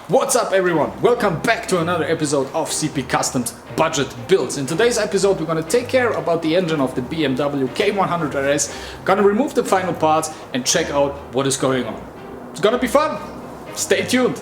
What's up everyone? Welcome back to another episode of CP Customs Budget Builds. In today's episode we're gonna take care about the engine of the BMW K100 RS, gonna remove the final parts and check out what is going on. It's gonna be fun! Stay tuned!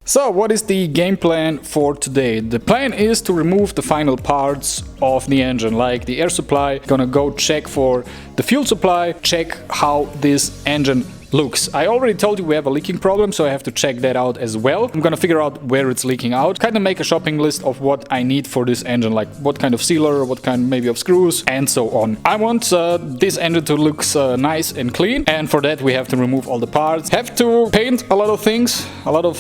So what is the game plan for today? The plan is to remove the final parts of the engine, like the air supply. Gonna go check for the fuel supply, check how this engine looks. I already told you we have a leaking problem, so I have to check that out as well. I'm gonna figure out where it's leaking out, kind of make a shopping list of what I need for this engine, like what kind of sealer, what kind maybe of screws, and so on. I want this engine to look nice and clean, and for that we have to remove all the parts. Have to paint a lot of things, a lot of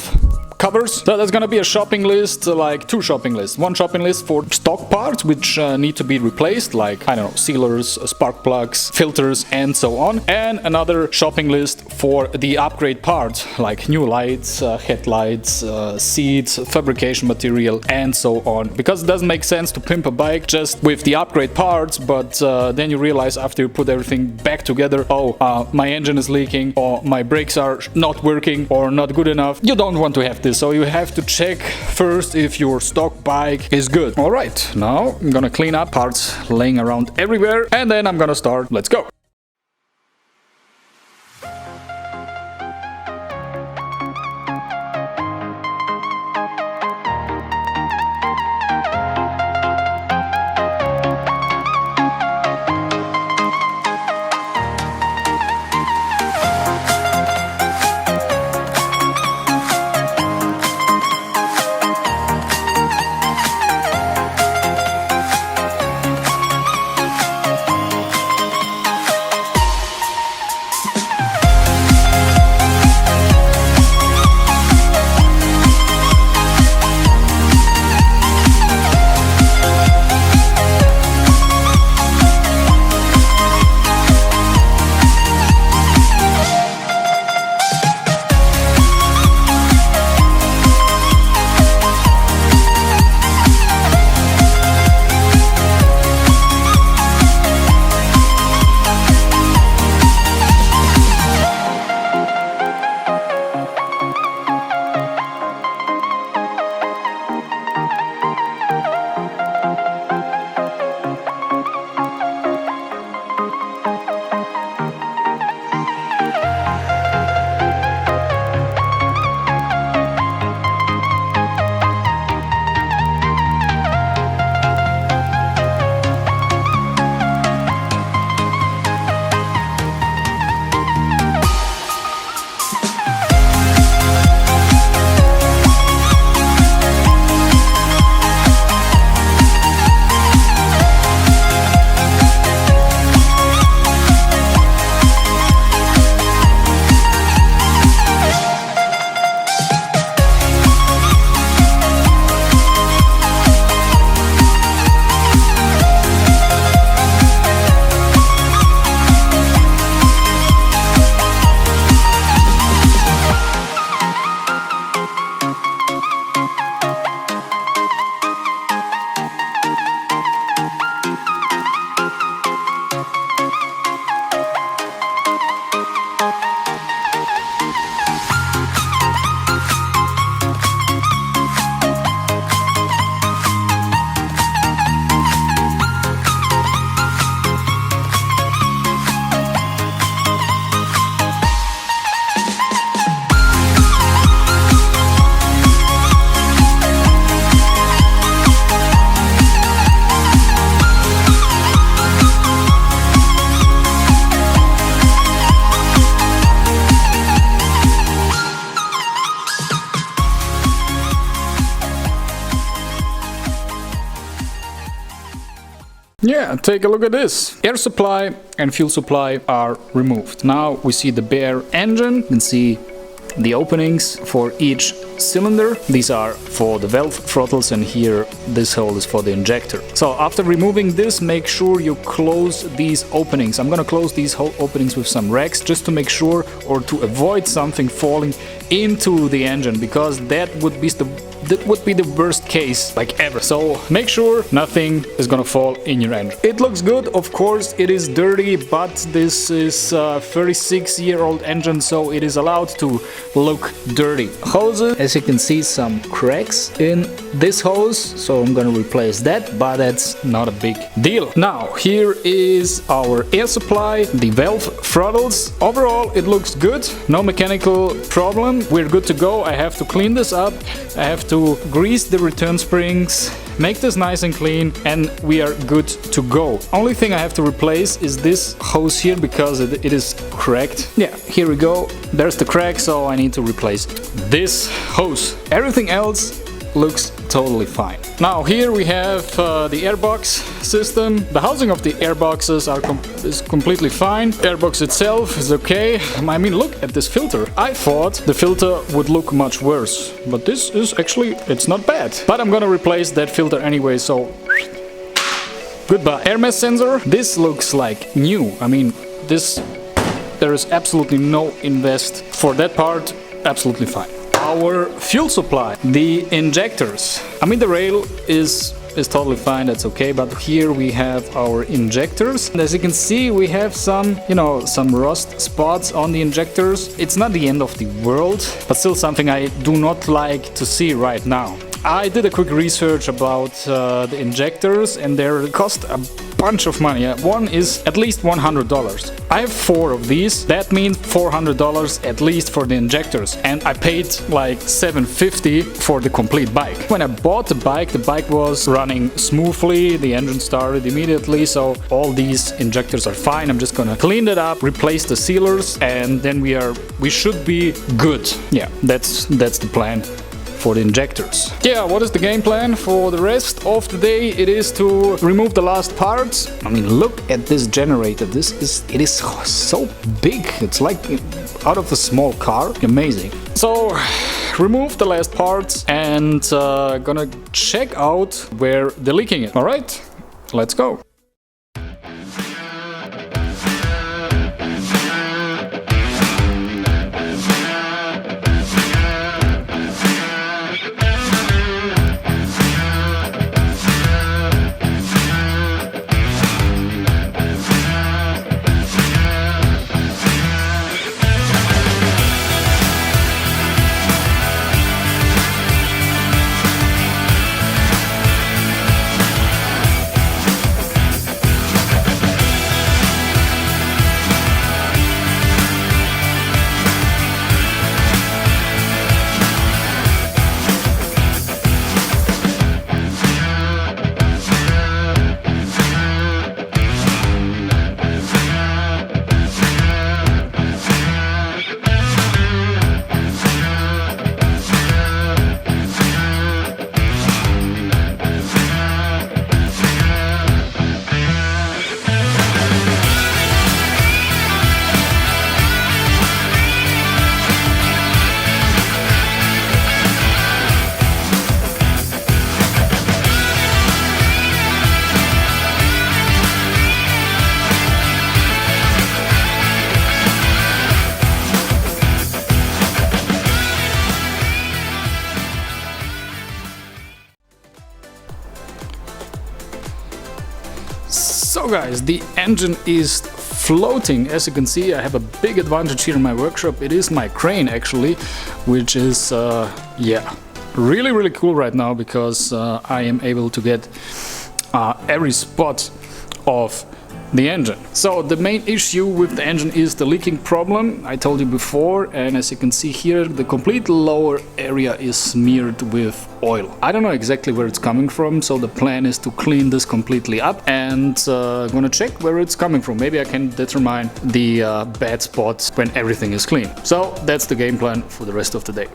covers. So there's gonna be a shopping list, like two shopping lists. One shopping list for stock parts which need to be replaced, like, I don't know, sealers, spark plugs, filters, and so on. And another shopping list for the upgrade parts, like new lights, headlights, seats, fabrication material, and so on. Because it doesn't make sense to pimp a bike just with the upgrade parts, but then you realize after you put everything back together, my engine is leaking, or my brakes are not working, or not good enough. You don't want to have this. So you have to check first if your stock bike is good. Alright, now I'm gonna clean up parts laying around everywhere and then I'm gonna start. Let's go! Yeah, take a look at this. Air supply and fuel supply are removed. Now we see the bare engine. You can see the openings for each cylinder. These are for the valve throttles, and here this hole is for the injector. So after removing this, make sure you close these openings. I'm gonna close these whole openings with some rags just to make sure, or to avoid something falling into the engine, because that would be that would be the worst case like ever. So make sure nothing is gonna fall in your engine. It looks good, of course it is dirty, but this is a 36-year-old engine, so it is allowed to look dirty. Hoses, as you can see, some cracks in this hose, so I'm gonna replace that, but that's not a big deal. Now here is our air supply, the valve throttles. Overall it looks good, no mechanical problem, we're good to go. I have to clean this up, I have to grease the return springs, make this nice and clean, and we are good to go. Only thing I have to replace is this hose here because it is cracked. Yeah, here we go, there's the crack, so I need to replace this hose. Everything else looks totally fine. Now here we have the airbox system. The housing of the airboxes is completely fine. Airbox itself is okay. I mean, look at this filter. I thought the filter would look much worse, but this is actually, it's not bad. But I'm gonna replace that filter anyway, so goodbye. Air mass sensor, this looks like new. I mean, there is absolutely no invest for that part, absolutely fine. Our fuel supply, the injectors. I mean, the rail is totally fine, that's okay, but here we have our injectors. And as you can see, we have some, some rust spots on the injectors. It's not the end of the world, but still something I do not like to see right now. I did a quick research about the injectors, and they cost a bunch of money. One is at least $100. I have 4 of these. That means $400 at least for the injectors, and I paid like $750 for the complete bike. When I bought the bike was running smoothly, the engine started immediately, so all these injectors are fine. I'm just gonna clean it up, replace the sealers, and then we should be good. Yeah, that's the plan for the injectors. Yeah, what is the game plan for the rest of the day? It is to remove the last parts. I mean, look at this generator. It is so big. It's like out of a small car. Amazing. So remove the last parts and gonna check out where the leaking is. All right, let's go. So guys, the engine is floating. As you can see, I have a big advantage here in my workshop. It is my crane actually, which is yeah, really cool right now, because I am able to get every spot of the engine. So the main issue with the engine is the leaking problem, I told you before, and as you can see here, the complete lower area is smeared with oil. I don't know exactly where it's coming from, so the plan is to clean this completely up and gonna check where it's coming from. Maybe I can determine the bad spots when everything is clean. So that's the game plan for the rest of the day.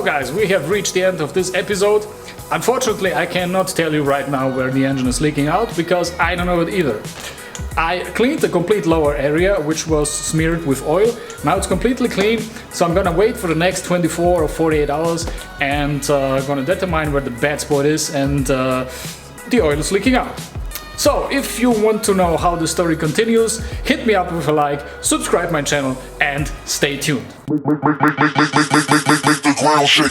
So guys, we have reached the end of this episode. Unfortunately, I cannot tell you right now where the engine is leaking out because I don't know it either. I cleaned the complete lower area, which was smeared with oil. Now it's completely clean, so I'm gonna wait for the next 24 or 48 hours and gonna determine where the bad spot is and the oil is leaking out. So if you want to know how the story continues, hit me up with a like, subscribe my channel and stay tuned. Make the ground shake.